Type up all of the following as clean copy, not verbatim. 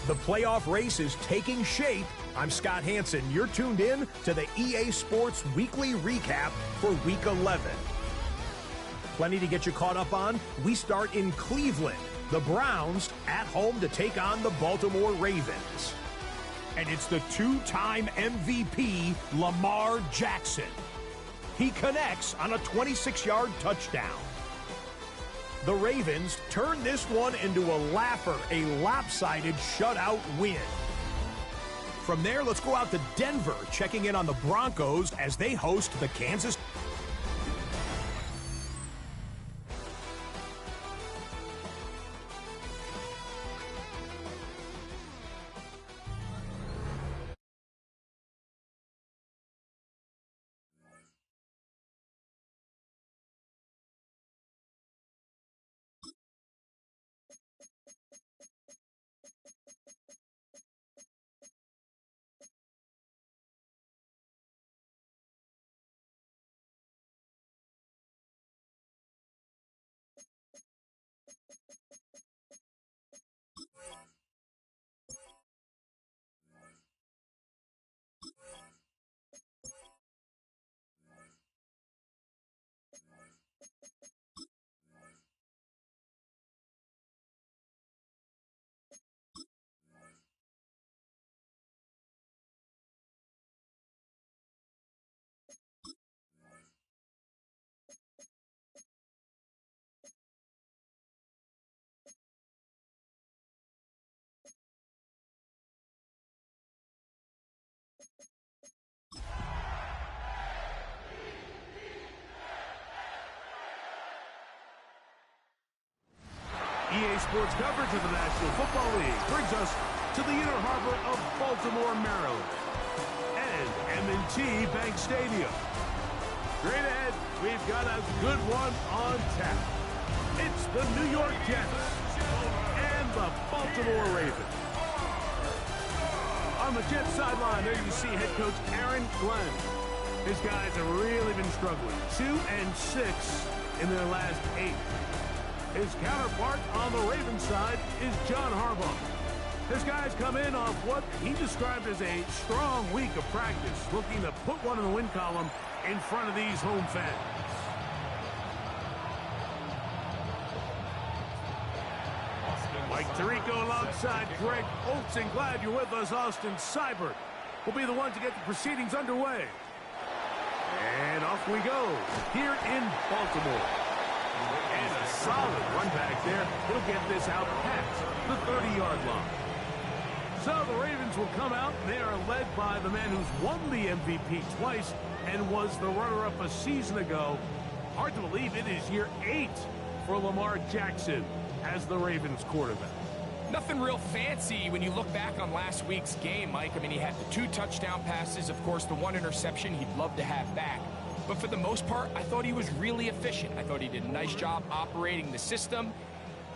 The playoff race is taking shape. I'm Scott Hanson. You're tuned in to the EA Sports Weekly Recap for Week 11. Plenty to get you caught up on. We start in Cleveland. The Browns at home to take on the Baltimore Ravens. And it's the two-time MVP, Lamar Jackson. He connects on a 26-yard touchdown. The Ravens turn this one into a laugher, a lopsided shutout win. From there, let's go out to Denver, checking in on the Broncos as they host the Kansas. EA Sports coverage of the National Football League brings us to the inner harbor of Baltimore, Maryland, and M&T Bank Stadium. Straight ahead, we've got a good one on tap. It's the New York Jets and the Baltimore Ravens. On the Jets sideline, there you see head coach Aaron Glenn. His guys have really been struggling. 2-6 in their last 8. His counterpart on the Ravens side is John Harbaugh. His guys come in off what he described as a strong week of practice, looking to put one in the win column in front of these home fans. Mike Tirico alongside Greg Olsen. Glad you're with us. Austin Seibert will be the one to get the proceedings underway. And off we go here in Baltimore. And a solid run back there. He'll get this out past the 30-yard line. So the Ravens will come out. They are led by the man who's won the MVP twice and was the runner-up a season ago. Hard to believe it is year 8 for Lamar Jackson as the Ravens quarterback. Nothing real fancy when you look back on last week's game, Mike. I mean, he had the 2 touchdown passes, of course, the 1 interception he'd love to have back. But for the most part, I thought he was really efficient. I thought he did a nice job operating the system.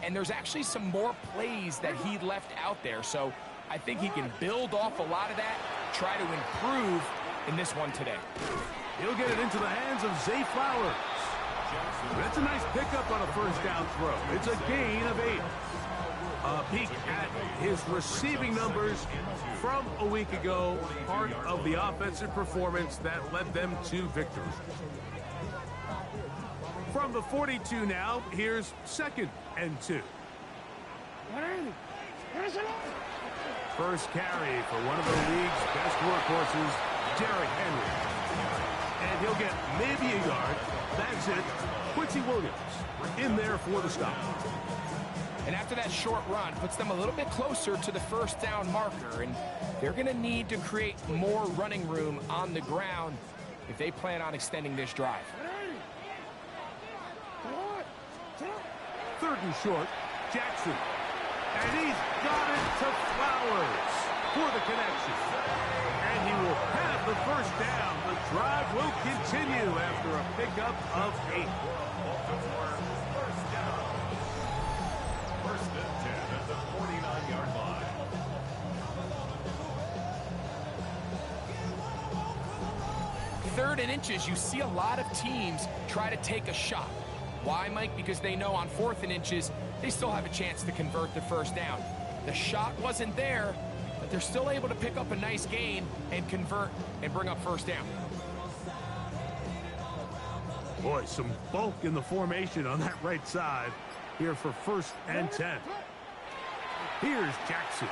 And there's actually some more plays that he left out there. So I think he can build off a lot of that, try to improve in this one today. He'll get it into the hands of Zay Flowers. That's a nice pickup on a first down throw. It's a gain of 8. A peek at his receiving numbers from a week ago, part of the offensive performance that led them to victory. From the 42 now, here's 2nd and 2. First carry for one of the league's best workhorses, Derrick Henry. And he'll get maybe a yard. That's it. Quincy Williams in there for the stop. And after that short run, puts them a little bit closer to the first down marker. And they're going to need to create more running room on the ground if they plan on extending this drive. 3rd and short, Jackson. And he's got it to Flowers for the connection. And he will have the first down. The drive will continue after a pickup of 8. First and 10 at the 49-yard line. Third and inches, you see a lot of teams try to take a shot. Why, Mike? Because they know on 4th and inches, they still have a chance to convert the first down. The shot wasn't there, but they're still able to pick up a nice gain and convert and bring up first down. Boy, some bulk in the formation on that right side here for 1st and 10. Here's Jackson.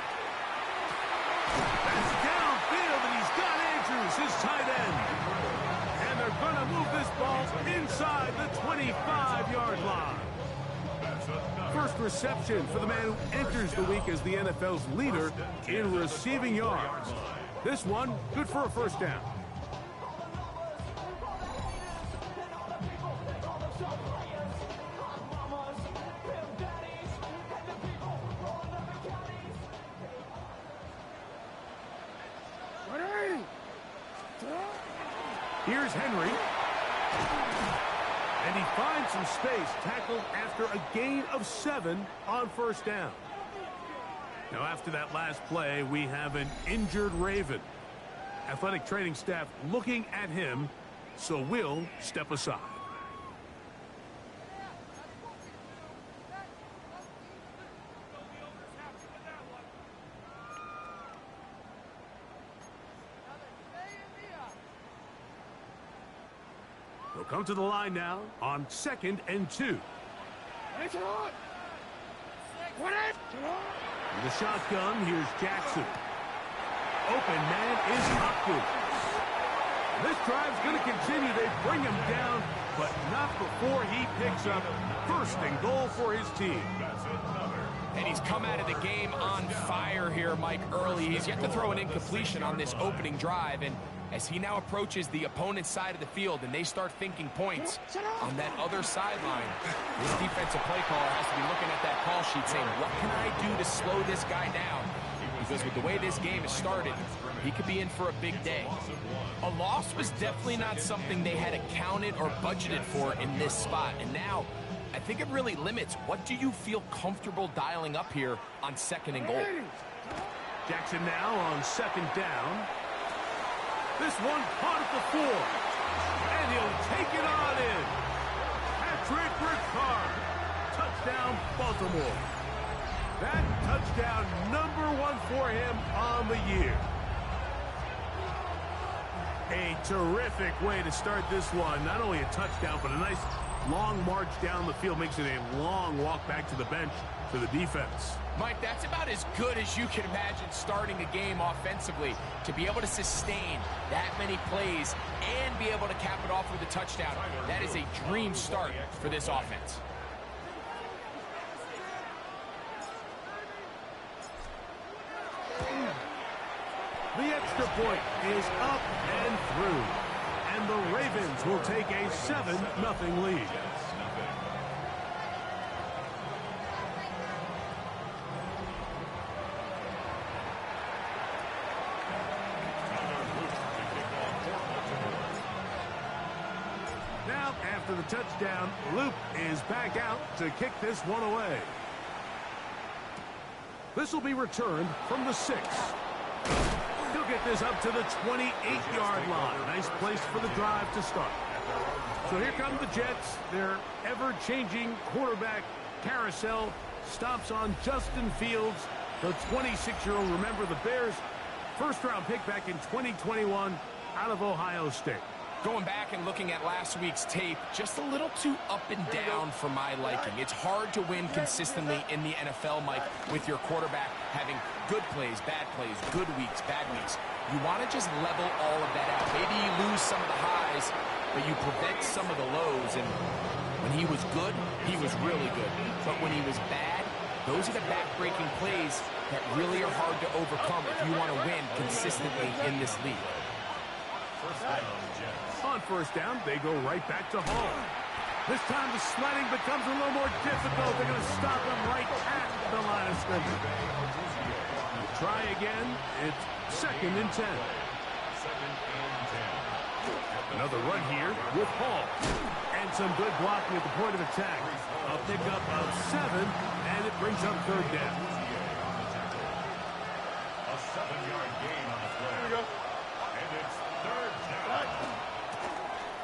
That's downfield, and he's got Andrews, his tight end. And they're going to move this ball inside the 25-yard line. First reception for the man who enters the week as the NFL's leader in receiving yards. This one, good for a first down. Here's Henry. And he finds some space, tackled after a gain of 7 on first down. Now, after that last play, we have an injured Raven. Athletic training staff looking at him, so we'll step aside. They'll come to the line now on 2nd and 2. With the shotgun, here's Jackson. Open man is Hopkins. This drive's going to continue. They bring him down, but not before he picks up 1st and goal for his team. And he's come out of the game on fire here, Mike, early. He's yet to throw an incompletion on this opening drive, and as he now approaches the opponent's side of the field and they start thinking points on that other sideline, this defensive play caller has to be looking at that call sheet saying, what can I do to slow this guy down? Because with the way this game has started, he could be in for a big day. A loss was definitely not something they had accounted or budgeted for in this spot. And now, I think it really limits what do you feel comfortable dialing up here on 2nd and goal. Jackson now on 2nd down. This one caught at the 4, and he'll take it on in. Patrick Ricard, touchdown Baltimore. That touchdown #1 for him on the year. A terrific way to start this one. Not only a touchdown, but a nice long march down the field. Makes it a long walk back to the bench for the defense. Mike, that's about as good as you can imagine starting a game offensively. To be able to sustain that many plays and be able to cap it off with a touchdown, that is a dream start for this offense. The extra point is up and through, and the Ravens will take a 7-0 lead. Now, after the touchdown, Luke is back out to kick this one away. This will be returned from the 6. He'll get this up to the 28-yard line. Nice place for the drive to start. So here come the Jets. Their ever-changing quarterback carousel stops on Justin Fields, the 26-year-old. Remember, the Bears' first-round pick back in 2021 out of Ohio State. Going back and looking at last week's tape, just a little too up and down for my liking. It's hard to win consistently in the NFL, Mike, with your quarterback having good plays, good weeks, bad weeks. You want to just level all of that out. Maybe you lose some of the highs, but you prevent some of the lows. And when he was good, he was really good. But when he was bad, those are the back-breaking plays that really are hard to overcome if you want to win consistently in this league. On first down, they go right back to Hall. This time the sledding becomes a little more difficult. They're going to stop him right at the line of scrimmage. Try again. It's 2nd and 10. Another run here with Hall. And some good blocking at the point of attack. A pickup of 7, and it brings up 3rd down. A 7-yard gain on the play. There we go. And it's 3rd down.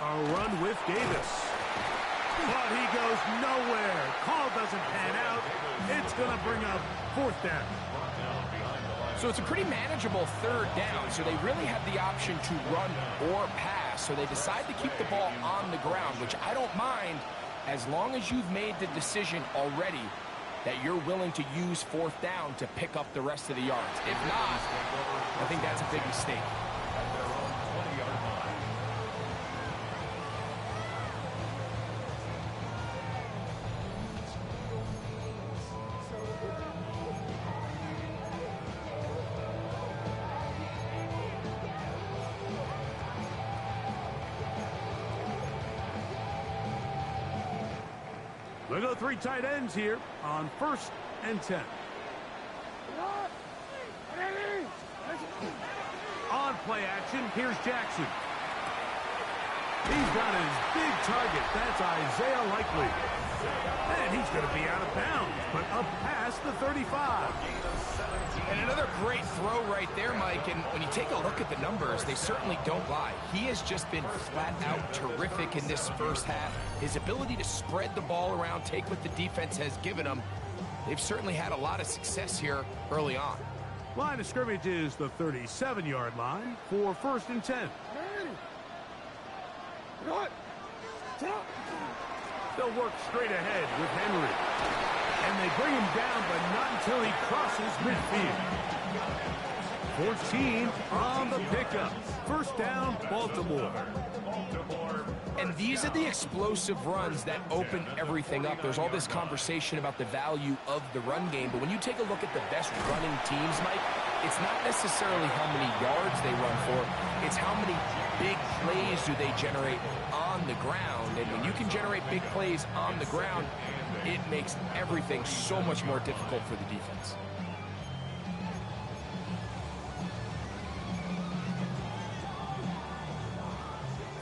A run with Davis. But he goes nowhere. Call doesn't pan out. It's going to bring up 4th down. So it's a pretty manageable third down, so they really have the option to run or pass, so they decide to keep the ball on the ground, which I don't mind as long as you've made the decision already that you're willing to use fourth down to pick up the rest of the yards. If not, I think that's a big mistake. They go 3 tight ends here on 1st and 10. On play action, here's Jackson. He's got his big target. That's Isaiah Likely. And he's going to be out of bounds, but up past the 35. And another great throw right there, Mike. And when you take a look at the numbers, they certainly don't lie. He has just been flat out terrific in this first half. His ability to spread the ball around, take what the defense has given him, they've certainly had a lot of success here early on. Line of scrimmage is the 37-yard line for 1st and 10. They'll work straight ahead with Henry. And they bring him down, but not until he crosses midfield. 14 on the pickup. 1st down, Baltimore. And these are the explosive runs that open everything up. There's all this conversation about the value of the run game, but when you take a look at the best running teams, Mike, it's not necessarily how many yards they run for, it's how many big plays do they generate on the ground. And when you can generate big plays on the ground, it makes everything so much more difficult for the defense.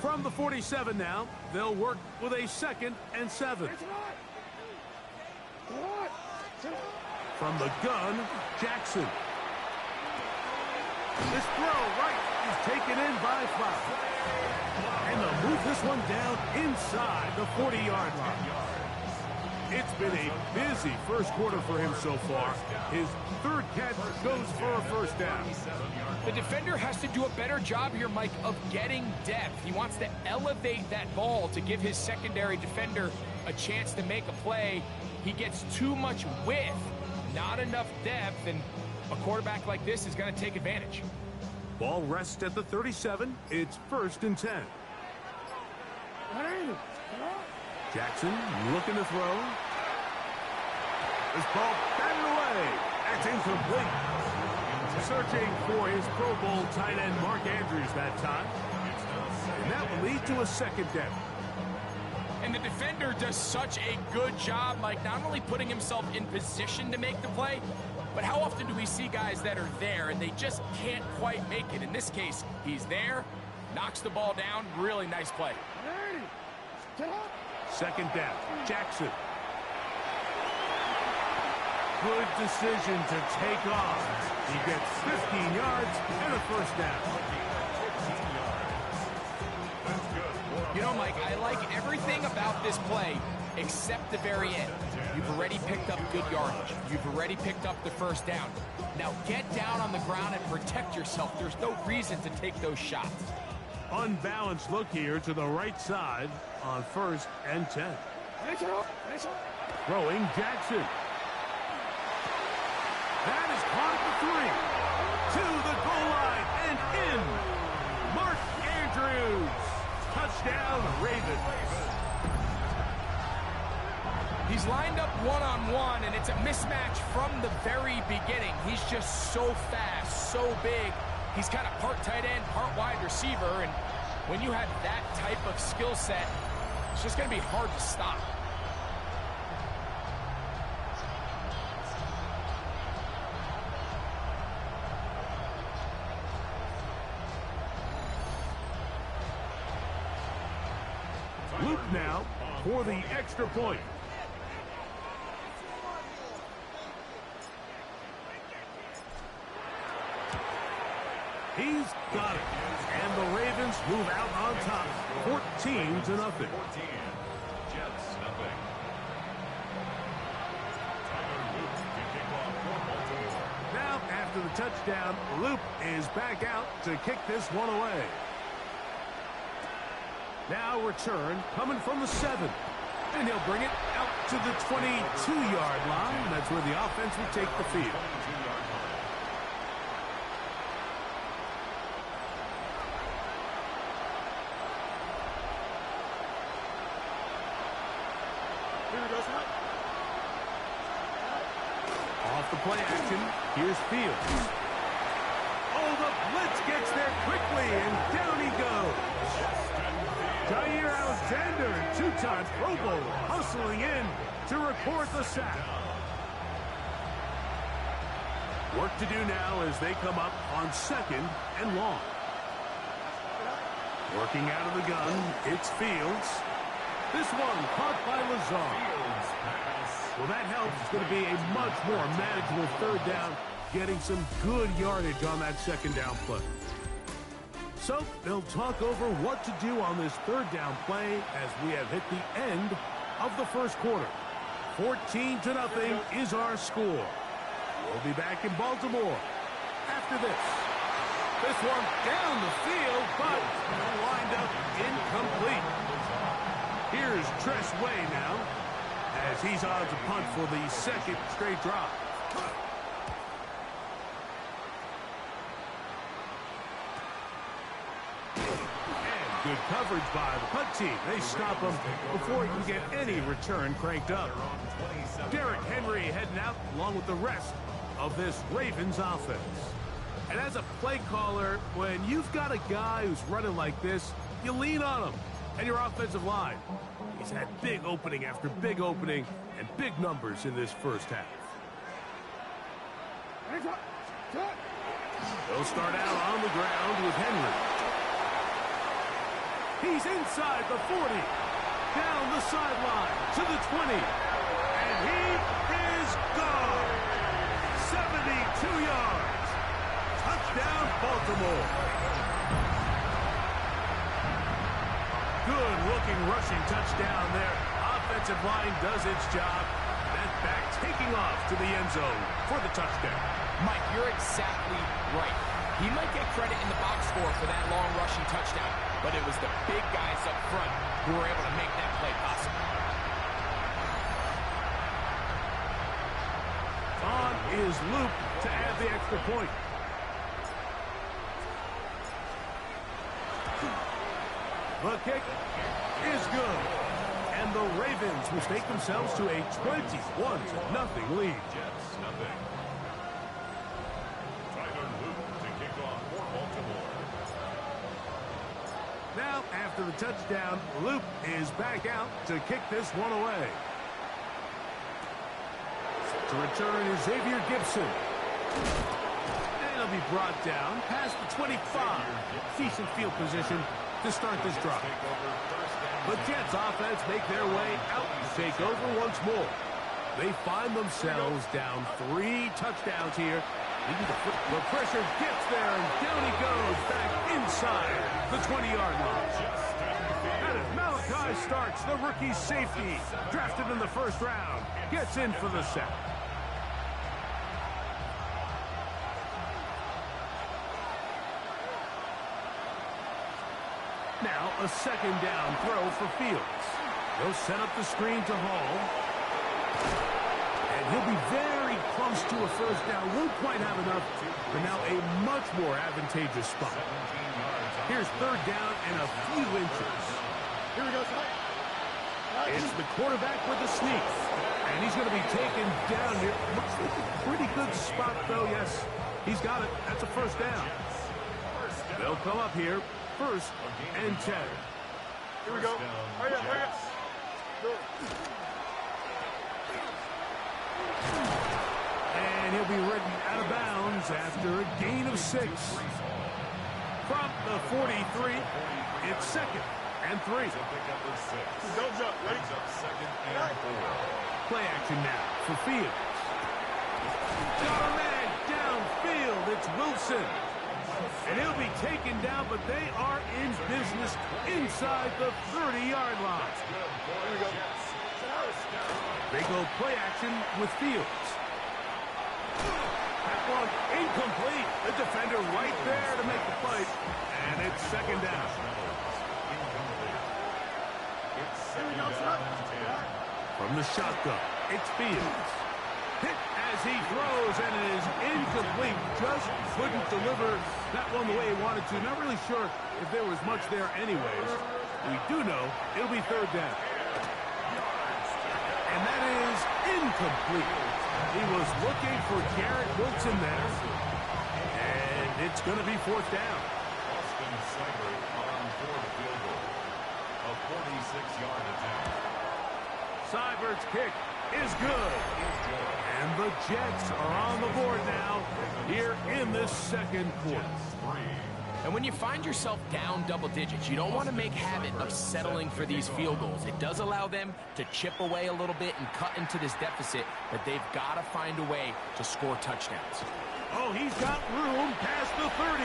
From the 47 now, they'll work with a 2nd and 7. From the gun, Jackson. This throw right is taken in by Flower. And they'll move this one down inside the 40-yard line. It's been a busy first quarter for him so far. His 3rd catch goes for a 1st down. The defender has to do a better job here, Mike, of getting depth. He wants to elevate that ball to give his secondary defender a chance to make a play. He gets too much width, not enough depth, and a quarterback like this is going to take advantage. Ball rests at the 37. It's 1st and 10. Jackson looking to throw. This ball batted away. That's incomplete. Searching for his Pro Bowl tight end Mark Andrews that time. And that will lead to a 2nd down. And the defender does such a good job, Mike, not only putting himself in position to make the play, but how often do we see guys that are there and they just can't quite make it? In this case, he's there, knocks the ball down, really nice play. 2nd down, Jackson. Good decision to take off. He gets 15 yards and a 1st down. You know, Mike, I like everything about this play except the very end. You've already picked up good yardage. You've already picked up the 1st down. Now get down on the ground and protect yourself. There's no reason to take those shots. Unbalanced look here to the right side on 1st and 10. Throwing Jackson. That is caught at the 3. To the goal line and in. Mark Andrews. Touchdown, Ravens. He's lined up one-on-one, and it's a mismatch from the very beginning. He's just so fast, so big. He's kind of part tight end, part wide receiver, and when you have that type of skill set, it's just going to be hard to stop. Luke now for the extra point. He's got it. And the Ravens move out on top, 14-0. Now, after the touchdown, Loop is back out to kick this one away. Now return coming from the 7. And he'll bring it out to the 22-yard line. That's where the offense will take the field. Off the play action, here's Fields. Oh, the blitz gets there quickly, and down he goes. Jair Alexander, two-time Pro Bowl, hustling in to record the sack. Work to do now as they come up on 2nd and long. Working out of the gun, it's Fields. This one caught by Lazard. Well, that helps. It's going to be a much more manageable 3rd down, getting some good yardage on that 2nd down play. So they'll talk over what to do on this 3rd down play as we have hit the end of the 1st quarter. 14-0 is our score. We'll be back in Baltimore after this. This one down the field, but lined up incomplete. Here's Tress Way now, as he's on to punt for the 2nd straight drive. And good coverage by the punt team. They stop him before he can get any return cranked up. Derrick Henry heading out along with the rest of this Ravens offense. And as a play caller, when you've got a guy who's running like this, you lean on him and your offensive line. He's had big opening after big opening and big numbers in this 1st half. They'll start out on the ground with Henry. He's inside the 40, down the sideline to the 20, and he is gone. 72 yards. Touchdown, Baltimore. Good-looking rushing touchdown there. Offensive line does its job. That back taking off to the end zone for the touchdown. Mike, you're exactly right. He might get credit in the box score for that long rushing touchdown, but it was the big guys up front who were able to make that play possible. On is Loop to add the extra point. The kick is good. And the Ravens will take themselves to a 21-0 lead. Jets, nothing. Tyler Loop to kick off for Baltimore. Now, after the touchdown, Loop is back out to kick this one away. To return is Xavier Gipson. And he'll be brought down past the 25. Decent field position to start this drive. The Jets offense make their way out to take over once more. They find themselves down 3 touchdowns here. The pressure gets there, and down he goes back inside the 20-yard line. And as Malachi Starks, the rookie safety, drafted in the 1st round, gets in for the sack. Now a 2nd down throw for Fields. They'll set up the screen to Hall. And he'll be very close to a 1st down. Won't quite have enough, but now a much more advantageous spot. Here's 3rd down and a few inches. Here we go. It's the quarterback with the sneak. And he's going to be taken down here. Looks like a pretty good spot, though. Yes, he's got it. That's a 1st down. They'll come up here. 1st and 10. Here we go. Hurry up, hurry up. And he'll be ridden out of bounds after a gain of 6. From the 43, it's 2nd and 3. Don't jump, ready? 2nd and 4. Play action now for Fields. Got a man downfield. It's Wilson. And he'll be taken down, but they are in business inside the 30-yard line. Here we go. They go play action with Fields. At the one incomplete. The defender right there to make the play. And it's second down. From the shotgun, it's Fields. Hit as he throws, and it is incomplete. Just couldn't deliver that one the way he wanted to. Not really sure if there was much there anyways. We do know it'll be third down. And that is incomplete. He was looking for Garrett Wilson there. And it's going to be fourth down. Austin Seibert on for the field goal. A 46-yard attempt. Seibert's kick is good. And the Jets are on the board now here in this second quarter. And when you find yourself down double digits, you don't want to make habit of settling for these field goals. It does allow them to chip away a little bit and cut into this deficit, but they've got to find a way to score touchdowns. Oh, he's got room past the 30.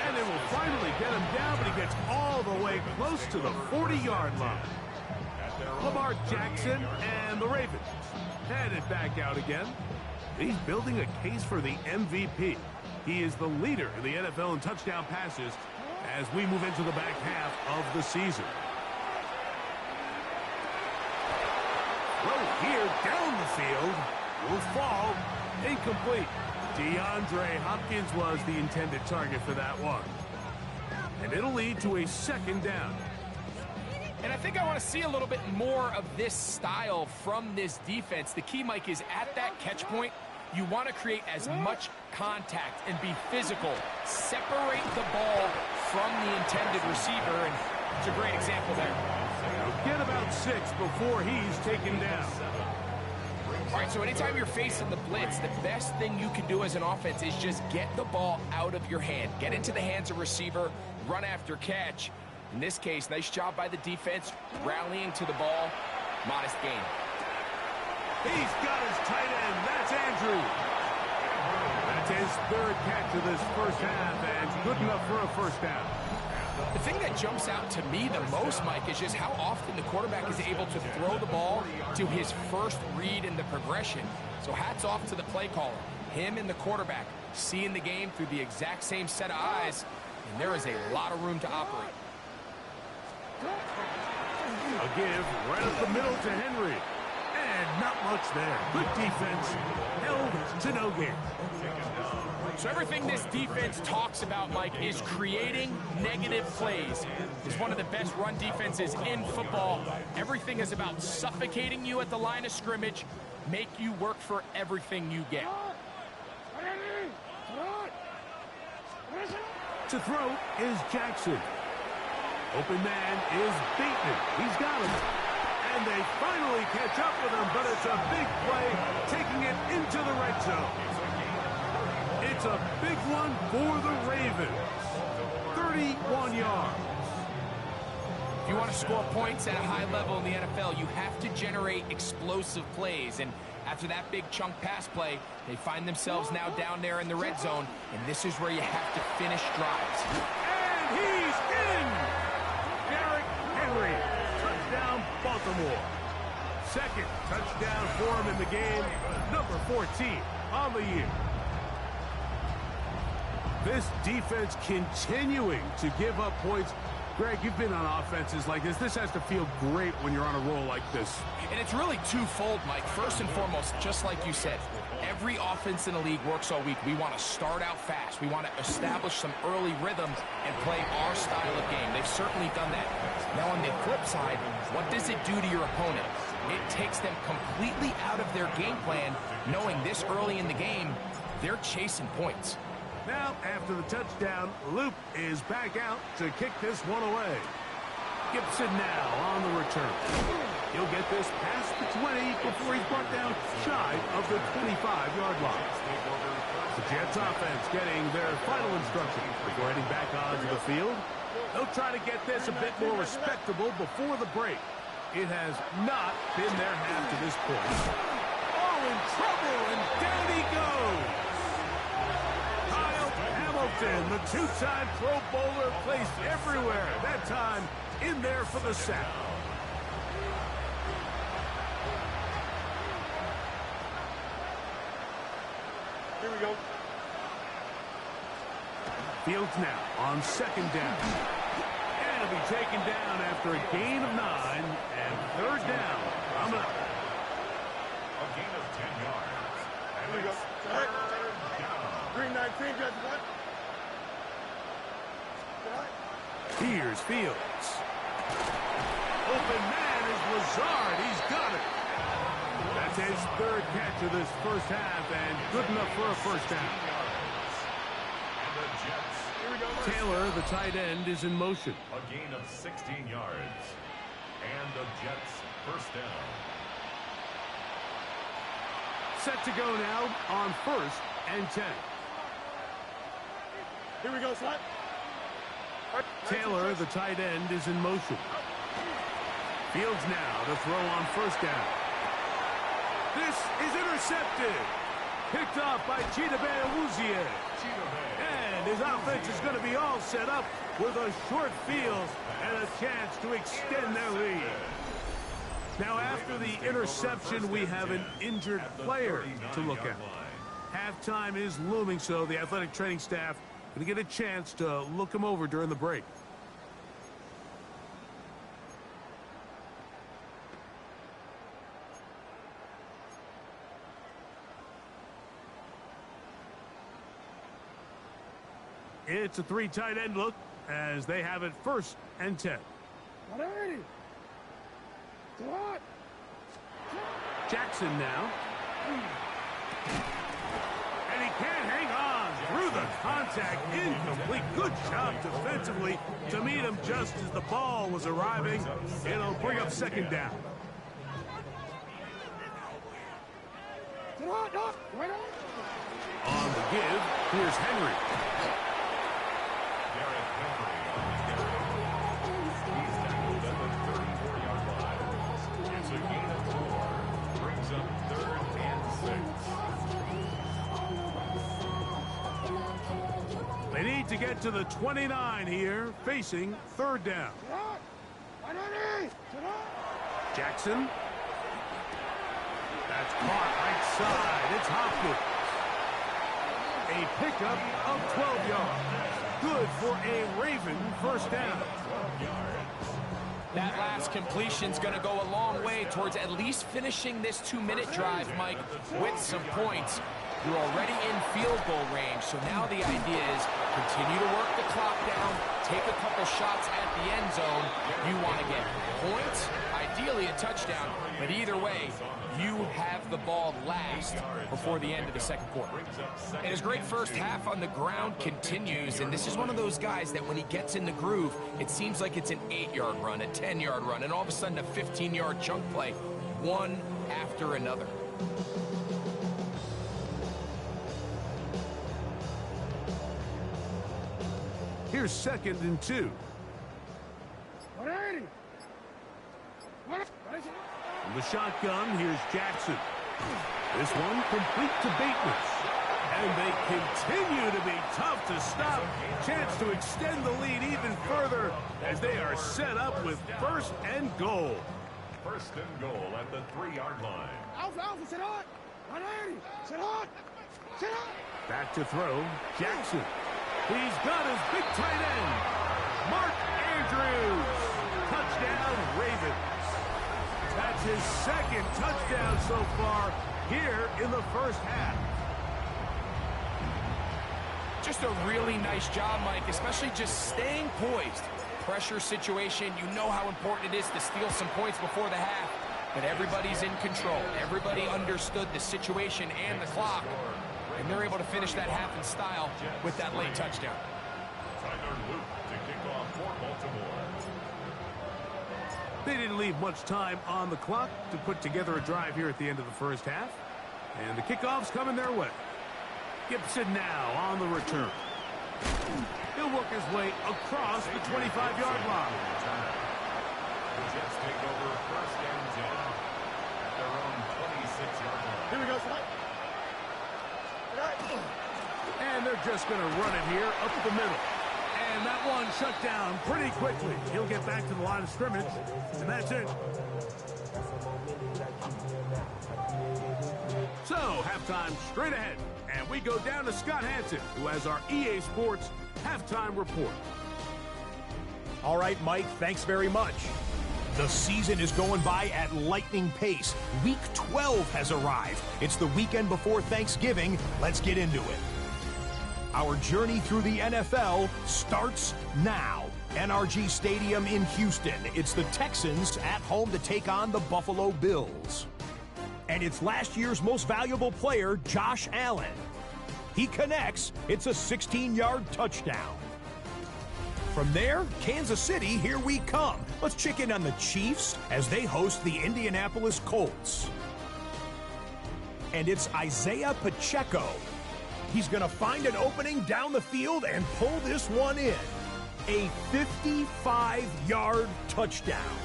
And they will finally get him down, but he gets all the way close to the 40-yard line. Lamar Jackson and the Ravens headed back out again. He's building a case for the MVP. He is the leader in the NFL in touchdown passes as we move into the back half of the season. Throw here down the field will fall incomplete. DeAndre Hopkins was the intended target for that one. And it'll lead to a second down. And I think I want to see a little bit more of this style from this defense. The key, Mike, is at that catch point, you want to create as much contact and be physical. Separate the ball from the intended receiver, and it's a great example there. Get about 6 before he's taken down. All right, so anytime you're facing the blitz, the best thing you can do as an offense is just get the ball out of your hand. Get into the hands of receiver, run after catch. In this case, nice job by the defense, rallying to the ball. Modest gain. He's got his tight end. That's Andrew. That's his third catch of this first half, and good enough for a first down. The thing that jumps out to me the most, Mike, is just how often the quarterback is able to throw the ball to his first read in the progression. So hats off to the play caller. Him and the quarterback seeing the game through the exact same set of eyes, and there is a lot of room to operate. A give right up the middle to Henry. And not much there. Good defense. Held to no gain. So everything this defense talks about, Mike, is creating negative plays. It's one of the best run defenses in football. Everything is about suffocating you at the line of scrimmage, make you work for everything you get. To throw is Jackson. Open man is Bateman. He's got him. And they finally catch up with him, but it's a big play, taking it into the red zone. It's a big one for the Ravens. 31 yards. If you want to score points at a high level in the NFL, you have to generate explosive plays. And after that big chunk pass play, they find themselves now down there in the red zone, and this is where you have to finish drives. And he's in! Derrick Henry, touchdown Baltimore. Second touchdown for him in the game, number 14 on the year. This defense continuing to give up points. Greg, you've been on offenses like this. This has to feel great when you're on a roll like this. And it's really twofold, Mike. First and foremost, just like you said, every offense in the league works all week. We want to start out fast. We want to establish some early rhythm and play our style of game. They've certainly done that. Now, on the flip side, what does it do to your opponent? It takes them completely out of their game plan, knowing this early in the game, they're chasing points. Now, after the touchdown, Luke is back out to kick this one away. Gibson now on the return. He'll get this past the 20 before he's brought down shy of the 25-yard line. The Jets offense getting their final instructions before heading back onto the field. They'll try to get this a bit more respectable before the break. It has not been their half to this point. Oh, in trouble, and down he goes. Hamilton, the two-time Pro Bowler, placed everywhere. That time in there for the sack. Here we go. Fields now on second down. And it'll be taken down after a gain of 9 and third down. Coming up. A gain of 10 yards. And Here we go. third down. Green 19, judge what? Here's Fields. Open man is Lazard. He's got it. That's his third catch of this first half and good enough for a first down. And the Jets. Taylor, the tight end, is in motion. A gain of 16 yards. And the Jets first down. Set to go now on first and 10. Here we go, Slot. Taylor, the tight end, is in motion. Fields now to throw on first down. This is intercepted. Picked off by Chidobe Awuzie. And his offense is going to be all set up with a short field and a chance to extend their lead. Now, after the interception, we have an injured player to look at. Halftime is looming, so the athletic training staff going to get a chance to look him over during the break. It's a 3 tight end look as they have it first and 10. Jackson now. And he can't hang on through the contact. Incomplete. Good job defensively to meet him just as the ball was arriving. It'll bring up second down. On the give, here's Henry. Derrick Henry on the carry. He's tackled at the 34-yard line. It's a gain of 4. Brings up third and 6. They need to get to the 29 here, facing third down. Jackson. That's caught right side. It's Hopkins. A pickup of 12 yards. Good for a Raven first down. That last completion's going to go a long way towards at least finishing this 2-minute drive, Mike, with some points. You're already in field goal range, so now the idea is continue to work the clock down, take a couple shots at the end zone. You want to get points, ideally a touchdown, but either way, you have the ball last before the end of the second quarter. And his great first half on the ground continues, and this is one of those guys that when he gets in the groove, it seems like it's an 8-yard run, a 10-yard run, and all of a sudden a 15-yard chunk play, one after another. Here's second and 2. From the shotgun, here's Jackson. This one complete to Bateman. And they continue to be tough to stop. Chance to extend the lead even further as they are set up with first and goal. First and goal at the 3-yard line. Back to throw, Jackson. He's got his big tight end, Mark Andrews. Touchdown, Ravens. That's his second touchdown so far here in the first half. Just a really nice job, Mike, especially just staying poised. Pressure situation, you know how important it is to steal some points before the half, but everybody's in control. Everybody understood the situation and the clock, and they're able to finish that half in style with that late touchdown. Tyler Luke to kick off for Baltimore. They didn't leave much time on the clock to put together a drive here at the end of the first half, and the kickoff's coming their way. Gibson now on the return. He'll work his way across the 25-yard line. The Jets take over first and 10 at their own 26-yard line. Here we go, Slot. And they're just going to run it here up the middle. And that one shut down pretty quickly. He'll get back to the line of scrimmage, and that's it. So, halftime straight ahead, and we go down to Scott Hanson, who has our EA Sports halftime report. All right, Mike, thanks very much. The season is going by at lightning pace. Week 12 has arrived. It's the weekend before Thanksgiving. Let's get into it. Our journey through the NFL starts now. NRG Stadium in Houston. It's the Texans at home to take on the Buffalo Bills. And it's last year's most valuable player, Josh Allen. He connects. It's a 16-yard touchdown. From there, Kansas City, here we come. Let's check in on the Chiefs as they host the Indianapolis Colts. And it's Isaiah Pacheco. He's going to find an opening down the field and pull this one in. A 55-yard touchdown.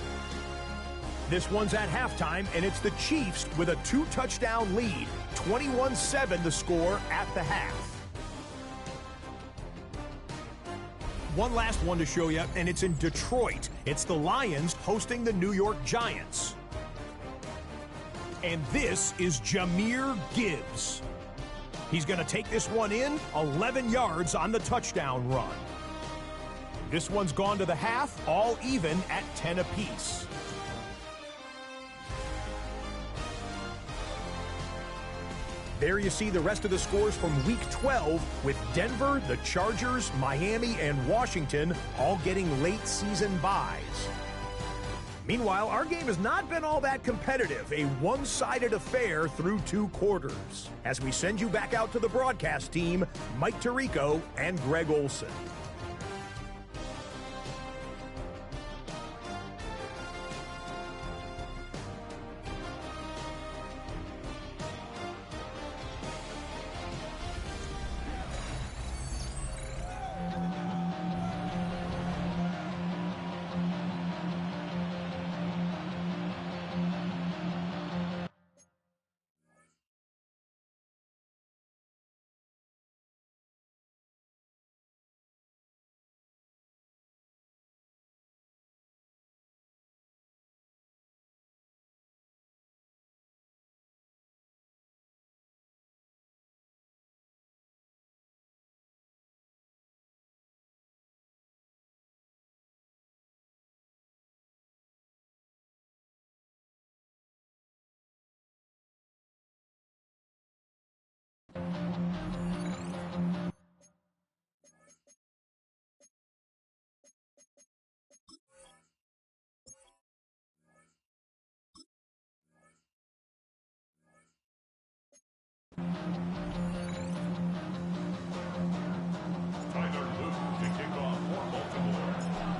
This one's at halftime, and it's the Chiefs with a 2-touchdown lead. 21-7 the score at the half. One last one to show you, and it's in Detroit. It's the Lions hosting the New York Giants. And this is Jahmyr Gibbs. He's going to take this one in, 11 yards on the touchdown run. This one's gone to the half, all even at 10 apiece. There you see the rest of the scores from Week 12 with Denver, the Chargers, Miami, and Washington all getting late season byes. Meanwhile, our game has not been all that competitive, a one-sided affair through 2 quarters. As we send you back out to the broadcast team, Mike Tirico and Greg Olson.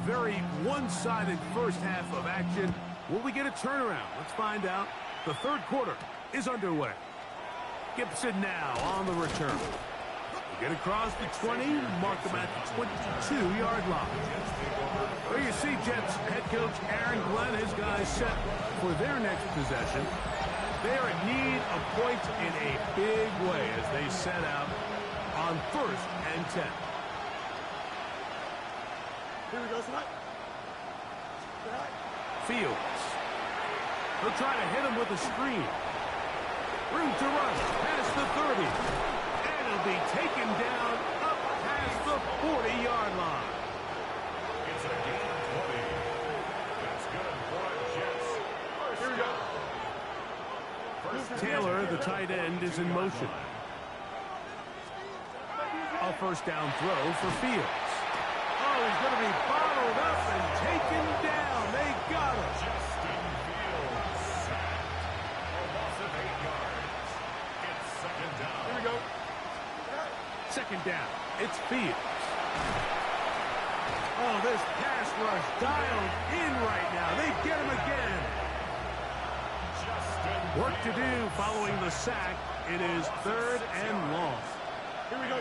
Very one-sided first half of action. Will we get a turnaround? Let's find out. The third quarter is underway. Gibson now on the return. We get across the 20, mark them at the 22-yard line. There you see Jets head coach Aaron Glenn, his guys set for their next possession. They are in need of points in a big way as they set out on 1st and 10. Here we go tonight. Fields. They'll try to hit him with a screen. Room to rush past the 30. And it'll be taken down up past the 40-yard line. It's a gain of 20. That's good for the Jets. Here we go. Taylor, the tight end, is in motion. A first down throw for Fields. Oh, he's going to be bottled up and taken down. They got him. Justin Fields sacked. A loss of 8 yards. It's second down. Here we go. Second down. It's Fields. Oh, this pass rush dialed in right now. They get him again. Work to do following the sack. It is 3rd and long. Here we go.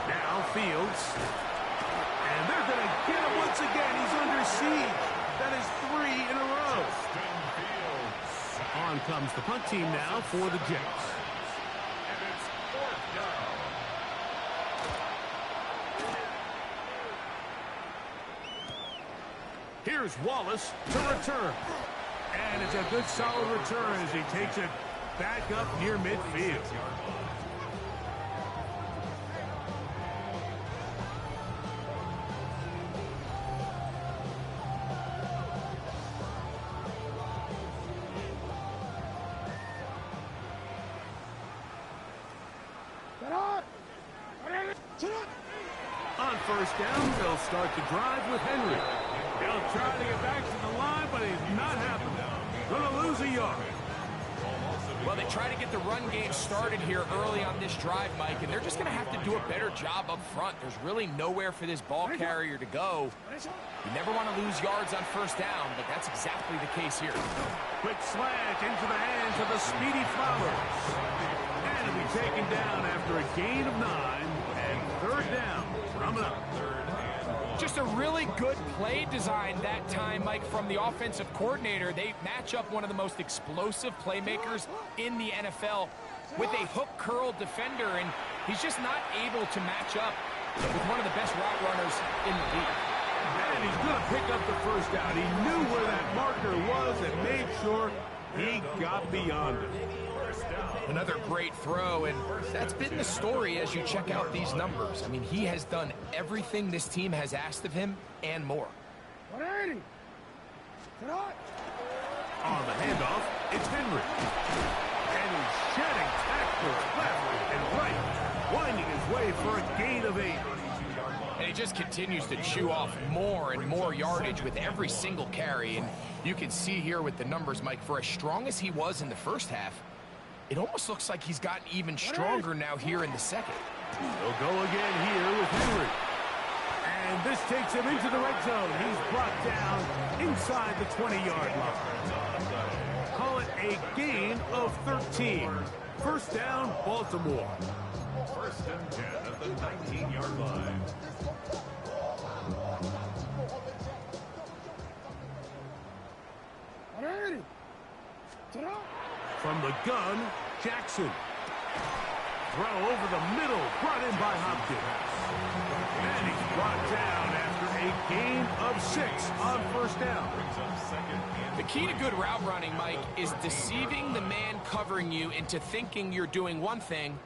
Now Fields. And they're going to get him once again. He's under siege. That is 3 in a row. On comes the punt team now for the Jets. And it's 4th down. Here's Wallace to return. And it's a good solid return as he takes it back up near midfield. On first down, they'll start the drive with Henry. He'll try to get back to the line, but it's not happening. Gonna lose a yard. Well, they try to get the run game started here early on this drive, Mike, and they're just going to have to do a better job up front. There's really nowhere for this ball carrier to go. You never want to lose yards on first down, but that's exactly the case here. Quick slant into the hands of the speedy Flowers. And it'll be taken down after a gain of 9 and third down. Coming up. Just a really good play design that time, Mike, from the offensive coordinator. They match up one of the most explosive playmakers in the NFL with a hook curl defender, and he's just not able to match up with one of the best route runners in the league. And he's going to pick up the first down. He knew where that marker was and made sure he got beyond it. Another great throw, and that's been the story as you check out these numbers. I mean, he has done everything this team has asked of him and more. On the handoff, it's Henry. And he's shedding tackles left and right, winding his way for a gain of 8. And he just continues to chew off more and more yardage with every single carry. And you can see here with the numbers, Mike, for as strong as he was in the first half, it almost looks like he's gotten even stronger now here in the second. He'll go again here with Henry. And this takes him into the red zone. He's brought down inside the 20-yard line. Call it a gain of 13. First down, Baltimore. First and 10 at the 19-yard line. From the gun, Jackson. Throw over the middle, brought in by Hopkins. And he's brought down after a gain of 6 on first down. The key to good route running, Mike, is deceiving the man covering you into thinking you're doing one thing,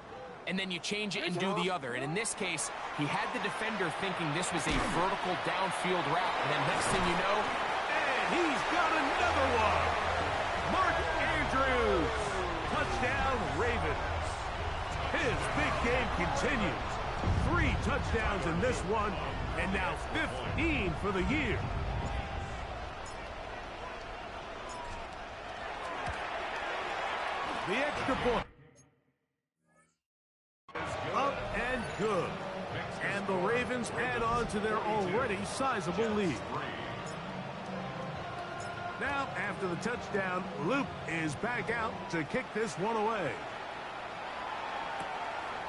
and then you change it and do the other. And in this case, he had the defender thinking this was a vertical downfield route. And then next thing you know, and he's got another one. Mark Andrews. Touchdown, Ravens. His big game continues. 3 touchdowns in this one, and now 15 for the year. The extra point. Up and good. And the Ravens add on to their already sizable lead. Now, after the touchdown, Luke is back out to kick this one away.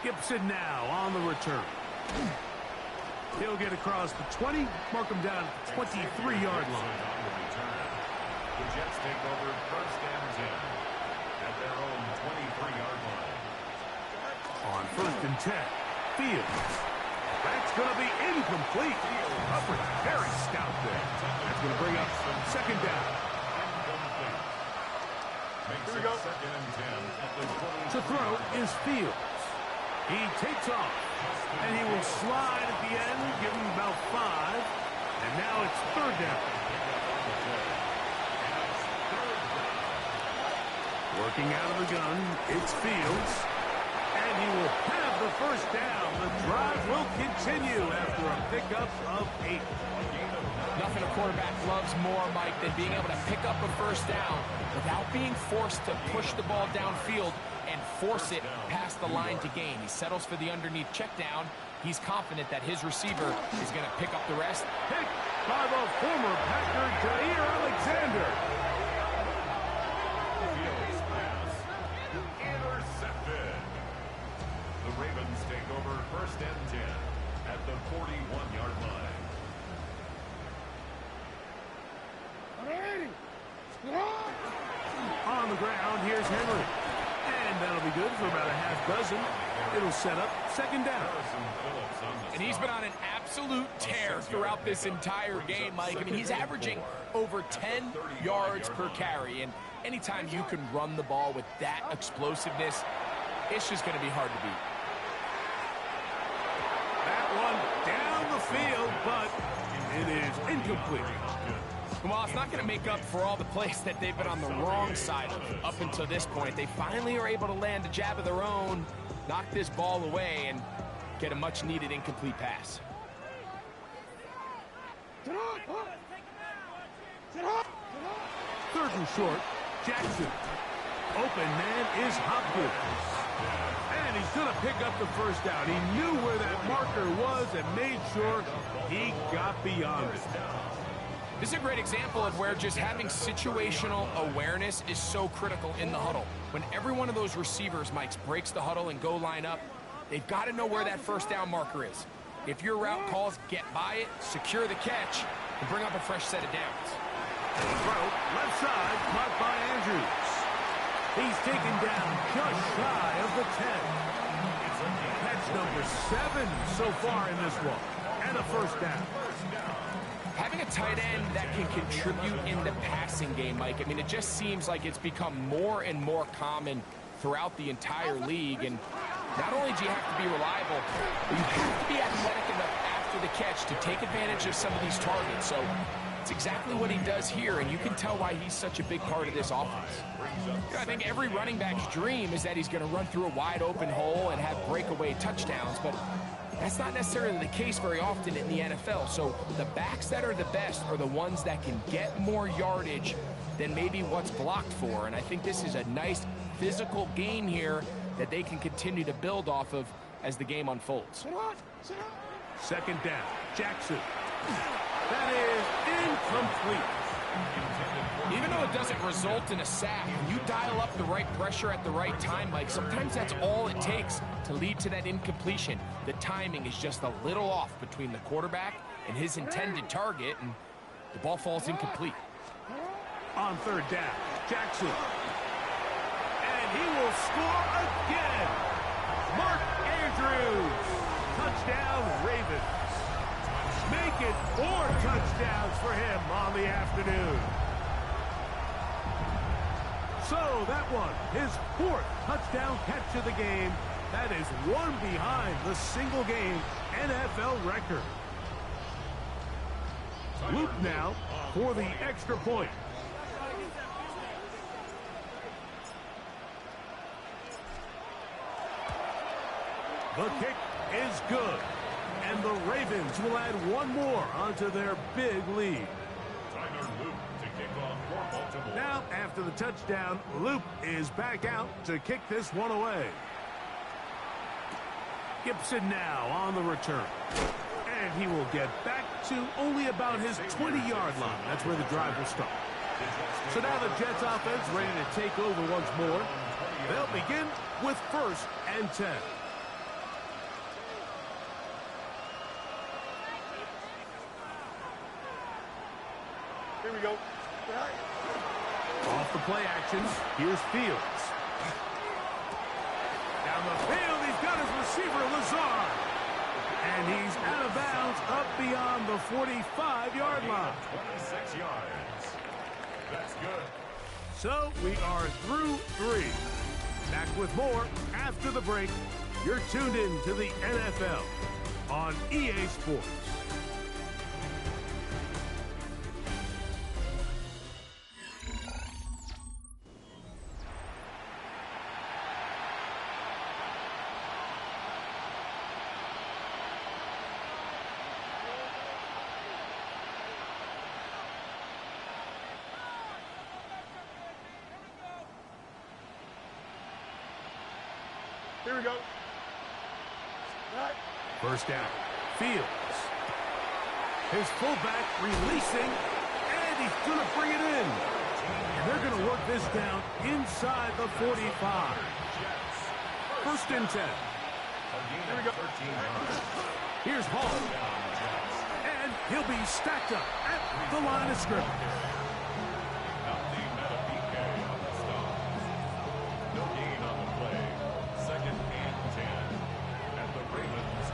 Gibson now on the return. He'll get across the 20, mark him down at the 23-yard line. The Jets take over first and 10 at their own 23-yard line. On first and 10, Fields. That's going to be incomplete. Upper very stout there. That's going to bring up second down. Makes it second and 10 at the 20. To throw is Fields. He takes off, and he will slide at the end, give him about 5. And now it's third down. Working out of the gun, it's Fields. And he will have the first down. The drive will continue after a pickup of 8. nothing a quarterback loves more, Mike, than being able to pick up a first down without being forced to push the ball downfield and force it past the line to gain. He settles for the underneath check down. He's confident that his receiver is going to pick up the rest. Picked by the former Packer, Jair Alexander. Fields pass intercepted. The Ravens take over first and 10 at the 41-yard line. On the ground, here's Henry. And that'll be good for about a half dozen. It'll set up second down. And he's been on an absolute tear throughout this entire game, Mike. I mean, he's averaging over 10 yards per carry. And anytime you can run the ball with that explosiveness, it's just going to be hard to beat. That one down the field, but it is incomplete. Well, it's not going to make up for all the plays that they've been on the wrong side of up until this point. They finally are able to land a jab of their own, knock this ball away, and get a much-needed incomplete pass. Third and short, Jackson. Open man is Hopkins. And he's going to pick up the first down. He knew where that marker was and made sure he got beyond it. This is a great example of where just having situational awareness is so critical in the huddle. When every one of those receivers, Mike, breaks the huddle and go line up, they've got to know where that first down marker is. If your route calls, get by it, secure the catch, and bring up a fresh set of downs. Throw, left side, caught by Andrews. He's taken down just shy of the 10. Catch number 7 so far in this one. And a first down. Having a tight end that can contribute in the passing game, Mike, I mean, it just seems like it's become more and more common throughout the entire league. And not only do you have to be reliable, but you have to be athletic enough after the catch to take advantage of some of these targets. So it's exactly what he does here, and you can tell why he's such a big part of this offense. You know, I think every running back's dream is that he's going to run through a wide open hole and have breakaway touchdowns, but that's not necessarily the case very often in the NFL. So the backs that are the best are the ones that can get more yardage than maybe what's blocked for. And I think this is a nice physical game here that they can continue to build off of as the game unfolds. Second down, Jackson. That is incomplete. Even though it doesn't result in a sack, when you dial up the right pressure at the right time, Mike, sometimes that's all it takes to lead to that incompletion. The timing is just a little off between the quarterback and his intended target, and the ball falls incomplete. On third down, Jackson. And he will score again. Mark Andrews. Touchdown, Ravens. Make it 4 touchdowns for him on the afternoon. So that one, his 4th touchdown catch of the game. That is one behind the single-game NFL record. Luke now for the extra point. The kick is good. And the Ravens will add one more onto their big lead. Now, after the touchdown, Luke is back out to kick this one away. Gibson now on the return. And he will get back to only about his 20-yard line. That's where the drive will start. So now the Jets offense ready to take over once more. They'll begin with 1st and 10. Here we go. Off the play action, here's Fields. Down the field, he's got his receiver, Lazard. And he's out of bounds up beyond the 45-yard line. 26 yards. That's good. So we are through 3. Back with more after the break. You're tuned in to the NFL on EA Sports. Here we go. First down, Fields. His fullback releasing, and he's going to bring it in. And they're going to work this down inside the 45. 1st and 10. Here we go. Here's Hall. And he'll be stacked up at the line of scrimmage.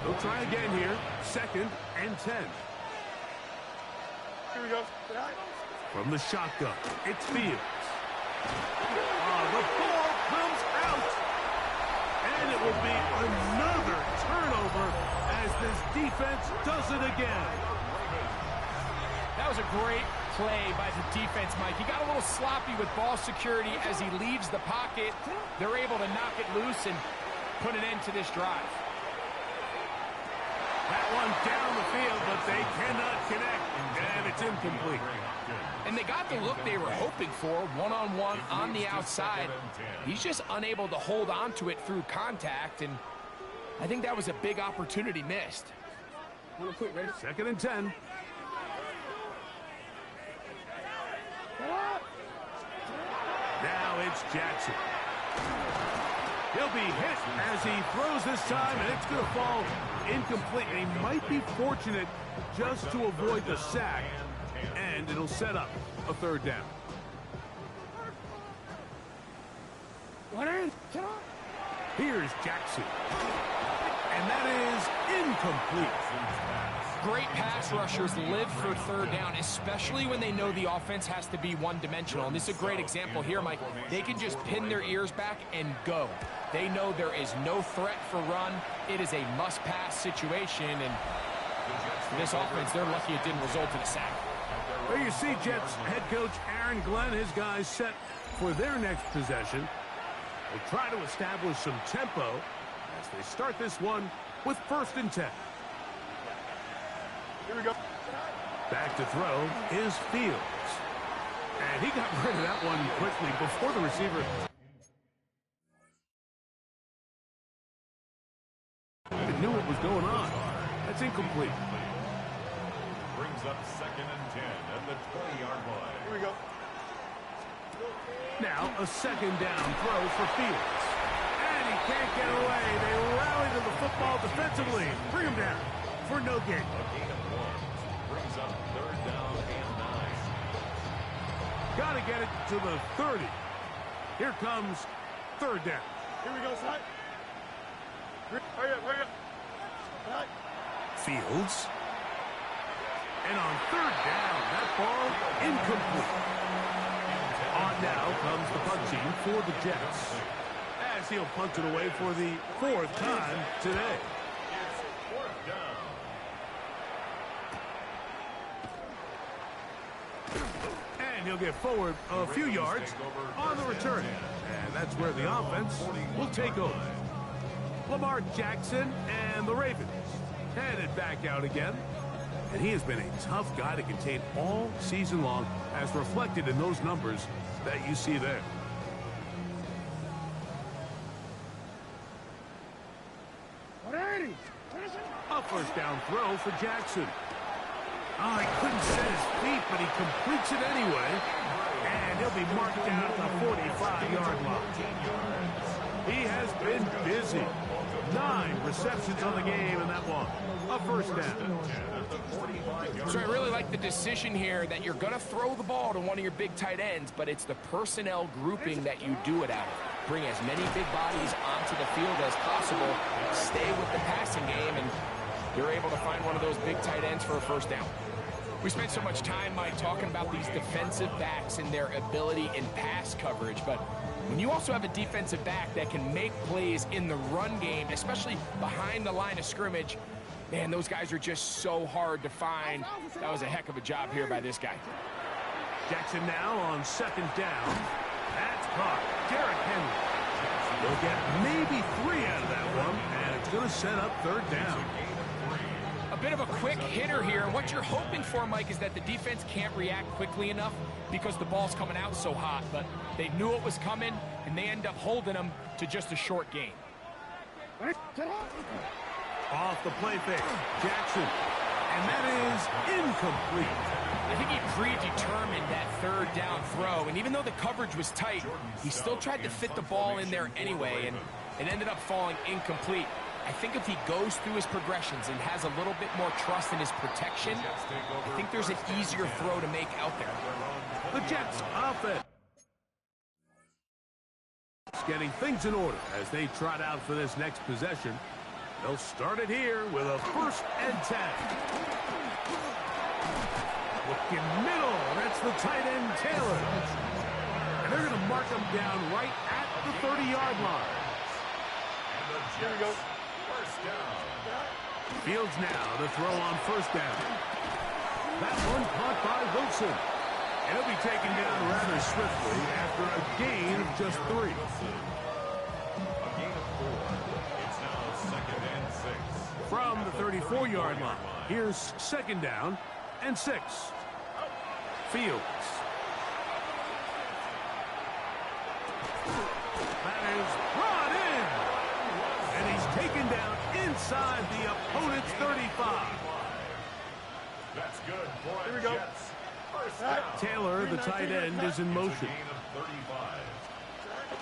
They'll try again here. 2nd and 10. Here we go. From the shotgun, it's Fields. The ball comes out. And it will be another turnover as this defense does it again. That was a great play by the defense, Mike. He got a little sloppy with ball security as he leaves the pocket. They're able to knock it loose and put an end to this drive. That one down the field, but they cannot connect, and it's incomplete. And they got the look they were hoping for, one-on-one on the outside. He's just unable to hold on to it through contact, and I think that was a big opportunity missed. 2nd and 10. Now it's Jackson. He'll be hit as he throws this time, and it's going to fall incomplete. He might be fortunate just to avoid the sack, and it'll set up a 3rd down. Here's Jackson. And that is incomplete. Great pass rushers live for 3rd down, especially when they know the offense has to be one-dimensional. And this is a great example here, Mike. They can just pin their ears back and go. They know there is no threat for run. It is a must-pass situation, and this offense, they're lucky it didn't result in a sack. There you see Jets head coach Aaron Glenn, his guys set for their next possession. They try to establish some tempo as they start this one with 1st and 10. Here we go. Back to throw is Fields. And he got rid of that one quickly before the receiver knew what was going on. That's incomplete. Brings up 2nd and 10 at the 20-yard line. Here we go. Now a 2nd down throw for Fields. And he can't get away. They rally to the football defensively. Bring him down for no gain. A gain of 1. Brings up 3rd down and 9. Got to get it to the 30. Here comes 3rd down. Here we go, Slide. Hurry up, hurry up. Slide. Fields. And on 3rd down, that ball incomplete. On now comes the punt team for the Jets, as he'll punt it away for the 4th time today. It's 4th down. And he'll get forward a few yards on the return. And that's where the offense will take over. Lamar Jackson and the Ravens headed back out again. And he has been a tough guy to contain all season long, as reflected in those numbers that you see there. A 1st down throw for Jackson. Oh, he couldn't set his feet, but he completes it anyway. And he'll be marked down at the 45-yard line. He has been busy. 9 receptions on the game in that one. A 1st down. So I really like the decision here that you're going to throw the ball to one of your big tight ends, but it's the personnel grouping that you do it out of. Bring as many big bodies onto the field as possible. Stay with the passing game, and you're able to find one of those big tight ends for a 1st down. We spent so much time, Mike, talking about these defensive backs and their ability in pass coverage, but when you also have a defensive back that can make plays in the run game, especially behind the line of scrimmage, man, those guys are just so hard to find. That was a heck of a job here by this guy. Jackson now on 2nd down. That's caught. Derrick Henry. They'll get maybe 3 out of that one, and it's going to set up 3rd down. A bit of a quick hitter here, and what you're hoping for, Mike, is that the defense can't react quickly enough because the ball's coming out so hot, but they knew it was coming, and they end up holding them to just a short gain. Off the play fake, Jackson, and that is incomplete. I think he predetermined that 3rd down throw, and even though the coverage was tight, he still tried to fit the ball in there anyway, and it ended up falling incomplete. I think if he goes through his progressions and has a little bit more trust in his protection, I think there's an easier throw to make out there. The Jets offense getting things in order as they trot out for this next possession. They'll start it here with a 1st and 10. Looking middle, that's the tight end Taylor. And they're going to mark them down right at the 30-yard line. Here we go. First down. Fields now to throw on first down. That one caught by Wilson. And he'll be taken down rather swiftly after a gain of just 3. A gain of 4. It's now second and 6. From the 34-yard line, here's second down and 6. Fields. That is brought in. And he's taken down inside the opponent's 35. That's good for Here we the go. Jets. First down. Taylor, the tight end, is in motion. Gain of 35.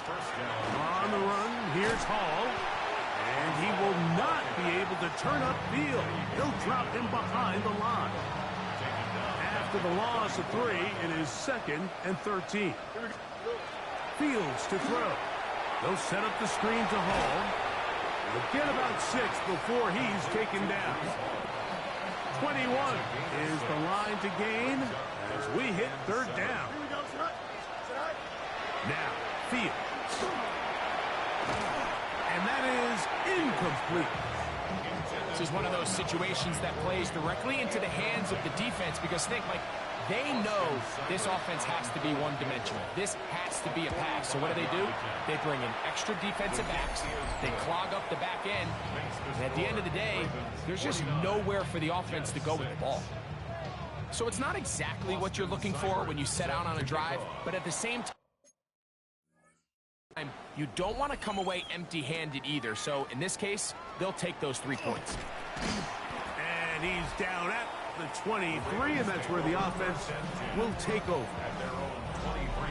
First down. On the run, here's Hall. And he will not be able to turn upfield. He'll drop him behind the line. After the loss of 3, it is second and 13. Fields to throw. They'll set up the screen to Hall. They'll get about 6 before he's taken down. 21 is the line to gain as we hit third down. Here we go. Now, Fields. And that is incomplete. This is one of those situations that plays directly into the hands of the defense because think, like, they know this offense has to be one-dimensional. This has to be a pass. So what do? They bring in extra defensive backs. They clog up the back end. And at the end of the day, there's just nowhere for the offense to go with the ball. So it's not exactly what you're looking for when you set out on a drive, but at the same time, you don't want to come away empty-handed either. So in this case, they'll take those 3 points. And he's down at the 23, and that's where the offense will take over.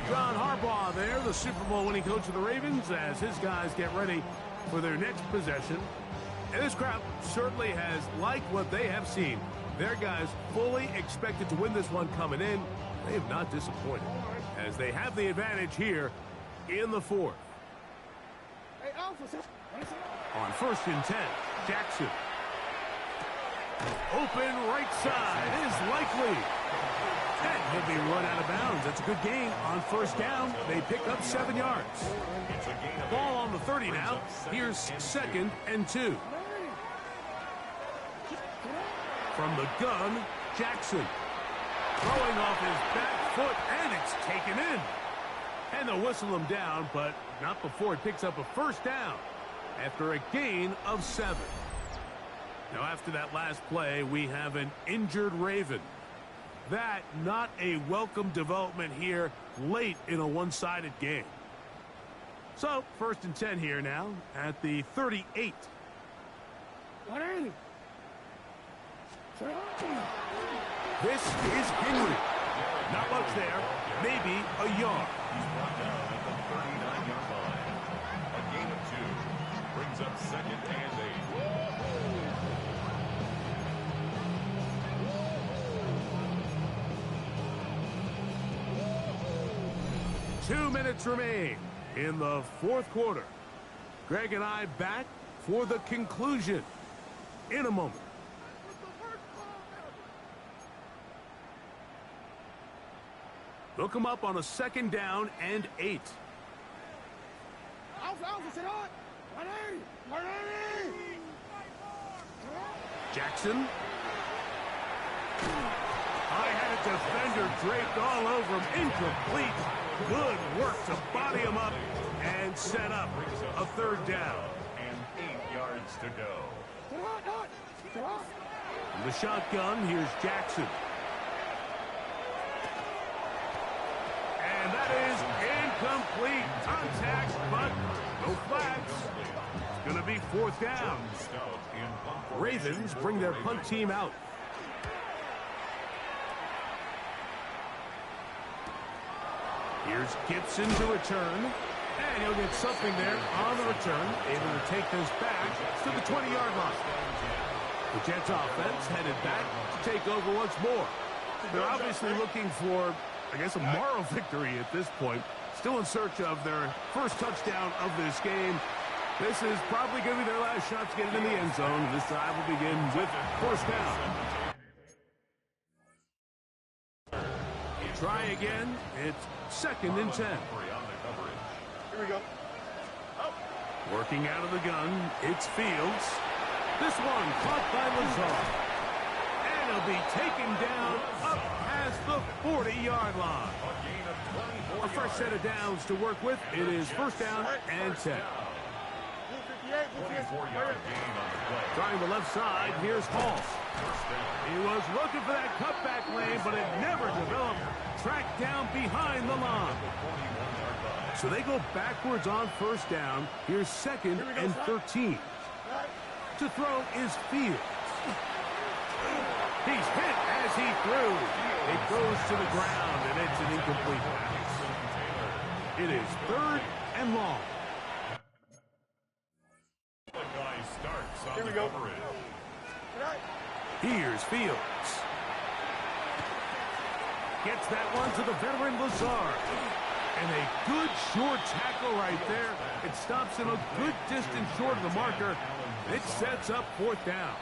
John Harbaugh there, the Super Bowl winning coach of the Ravens, as his guys get ready for their next possession. And this crowd certainly has liked what they have seen. Their guys fully expected to win this one coming in. They have not disappointed, as they have the advantage here in the 4th. On 1st and 10, Jackson. Open right side is likely. And he'll be run out of bounds. That's a good gain on first down. They pick up 7 yards. Ball on the 30 now. Here's second and 2. From the gun, Jackson. Throwing off his back foot, and it's taken in. And they'll whistle him down, but not before it picks up a first down after a gain of 7. Now, after that last play, we have an injured Raven. That not a welcome development here late in a one-sided game. So, 1st and 10 here now at the 38. This is Henry. Not much there. Maybe a yard. He's brought down at the 39-yard line. A gain of 2 brings up second and 8. 2 minutes remain in the 4th quarter. Greg and I back for the conclusion in a moment. They'll come up on a 2nd down and 8. Jackson. I had a defender draped all over him. Incomplete. Good work to body him up and set up a 3rd down. And 8 yards to go. In the shotgun, here's Jackson. And that is incomplete. Contact, but no flags. It's going to be 4th down. Ravens bring their punt team out. Here's Gibson to return. And he'll get something there on the return. Able to take this back to the 20-yard line. The Jets offense headed back to take over once more. They're obviously looking for, I guess, a moral victory at this point. Still in search of their first touchdown of this game. This is probably going to be their last shot to get it in the end zone. This drive will begin with 1st down. try again. It's 2nd and 10. Here we go. Working out of the gun, it's Fields. This one caught by Lazard. And he'll be taken down up past the 40-yard line. A fresh set of downs to work with. It is 1st down and 10. 24-yard gain on the play. Trying the left side, here's Hall. He was looking for that cutback lane, but it never developed. Tracked down behind the line. So they go backwards on 1st down. Here's 2nd and 13. To throw is Fields. He's hit as he threw. It goes to the ground, and it's an incomplete pass. It is 3rd and long. The guy starts on Here we the go. coverage. Here's Fields. Gets that one to the veteran Lazard. And a good short tackle right there. It stops him a good distance short of the marker. It sets up 4th down.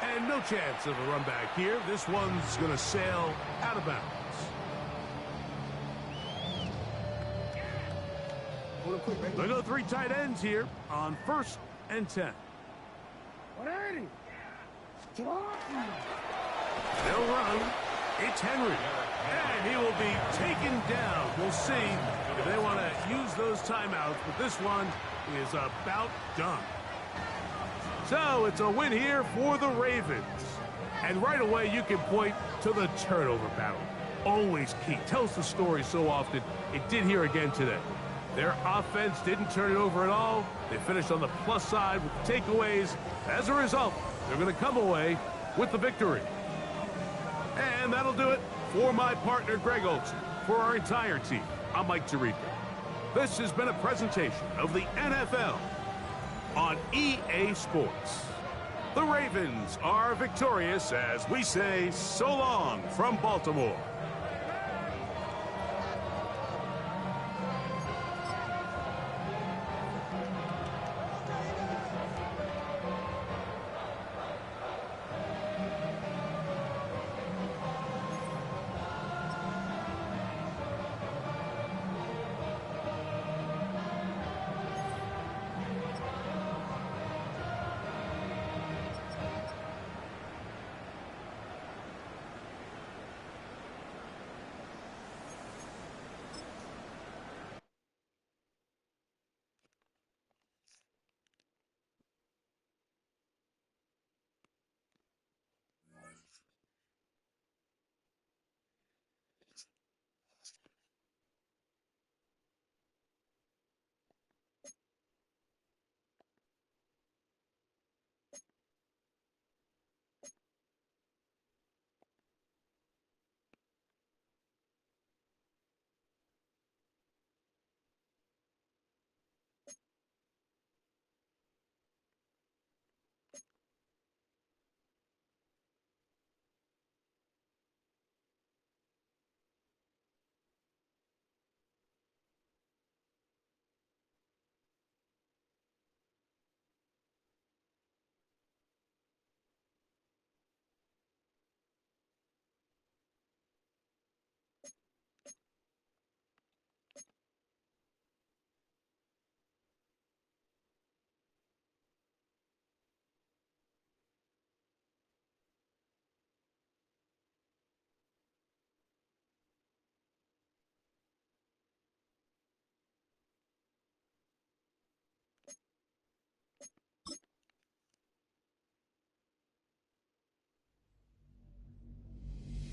And no chance of a run back here. This one's going to sail out of bounds. They go 3 tight ends here on 1st and 10. They'll run. It's Henry. And he will be taken down. We'll see if they want to use those timeouts, but this one is about done. So it's a win here for the Ravens. And right away you can point to the turnover battle. Always key. Tells the story so often. It did here again today. Their offense didn't turn it over at all. They finished on the plus side with takeaways. As a result, they're going to come away with the victory. And that'll do it for my partner, Greg Olson. For our entire team, I'm Mike Tirico. This has been a presentation of the NFL on EA Sports. The Ravens are victorious as we say so long from Baltimore.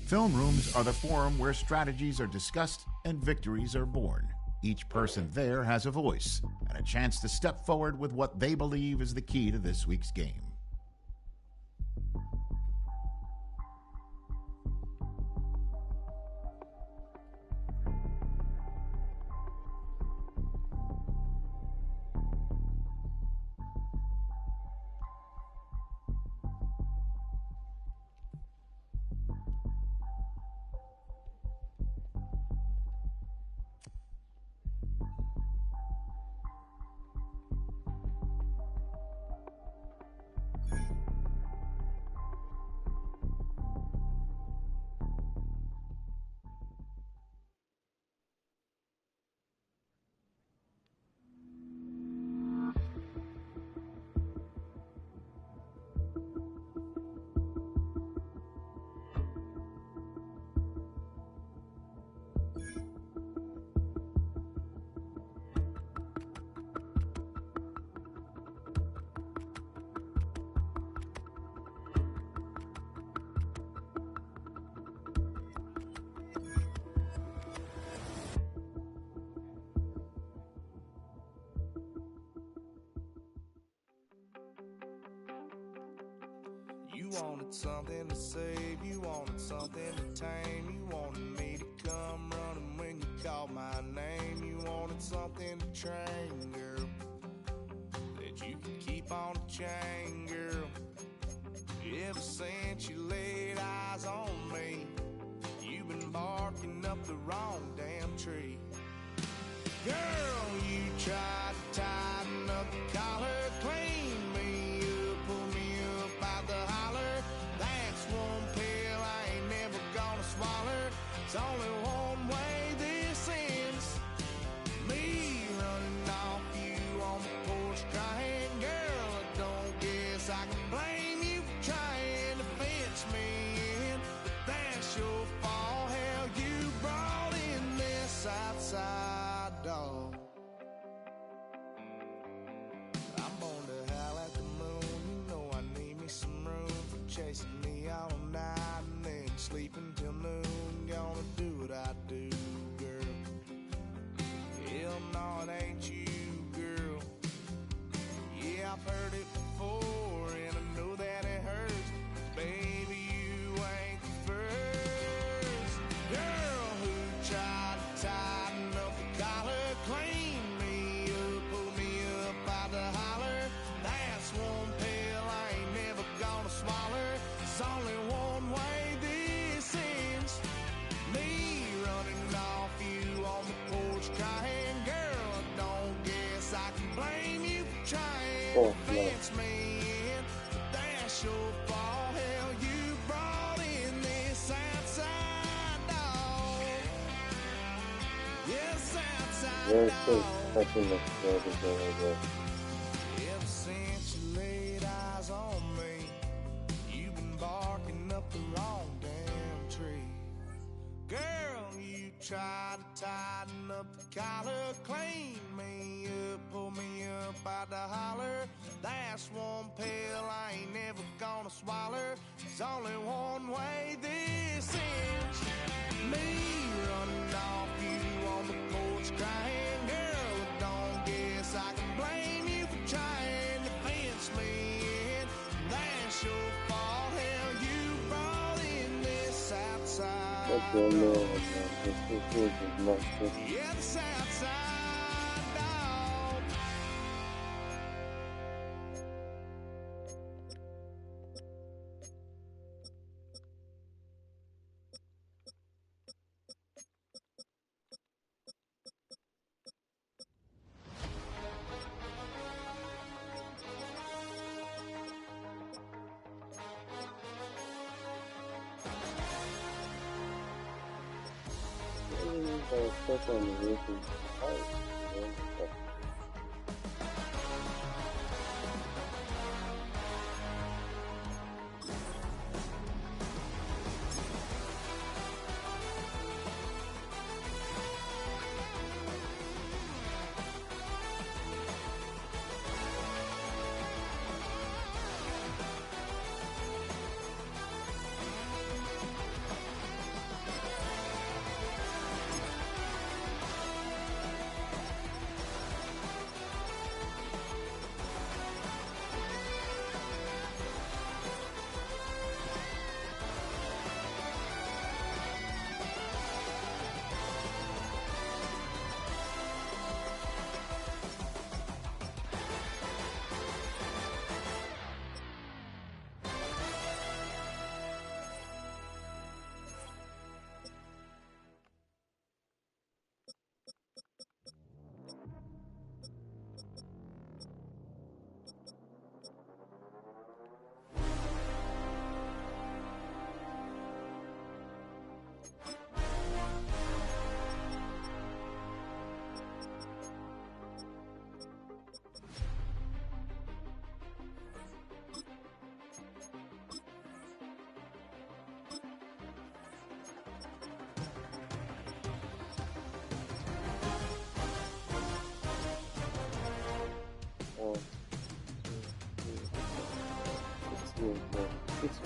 Film rooms are the forum where strategies are discussed and victories are born. Each person there has a voice and a chance to step forward with what they believe is the key to this week's game. You wanted something to save, you wanted something to tame. You wanted me to come running when you called my name. You wanted something to train, girl, that you could keep on the chain, girl. Ever since you laid eyes on me, you've been barking up the wrong damn tree. Girl, you tried to tighten up the collar, clean me up, pull me up out the holler. That's one pill I ain't never gonna swallow. It's only one way this ends. Me running off you on the porch crying. Girl, I don't guess I can blame you for trying to fence me in, but that's your fault. Hell, you brought in this outside dog. I'm born to howl at the moon. You know I need me some room for chasing me all night and then sleeping till noon. Gonna do what I do, girl. Hell no, it ain't you, girl. Yeah, I've heard it before and I know that it hurts. Baby, you ain't the first girl who tried to tighten up the collar, clean me up, pull me up out the holler. That's one pill I ain't never gonna swallow. It's only one way this ends. Me running off you on the porch crying. Girl, I don't guess I can blame you for trying to fence me in, but that's your fault. Hell, you brought in this outside dog. Yes, outside dog. Ever since you laid eyes on me, you've been barking up the wrong damn tree. Girl, you tried to tighten up the collar, clean me up, pull me up out the holler. That's one pill I ain't never gonna swallow. There's only one way this ends. Me running off you on the porch crying. Girl, I don't guess I can blame you for trying to fence me in. That's your fault. Hell, you brought in this outside. Yeah, this outside dog. It's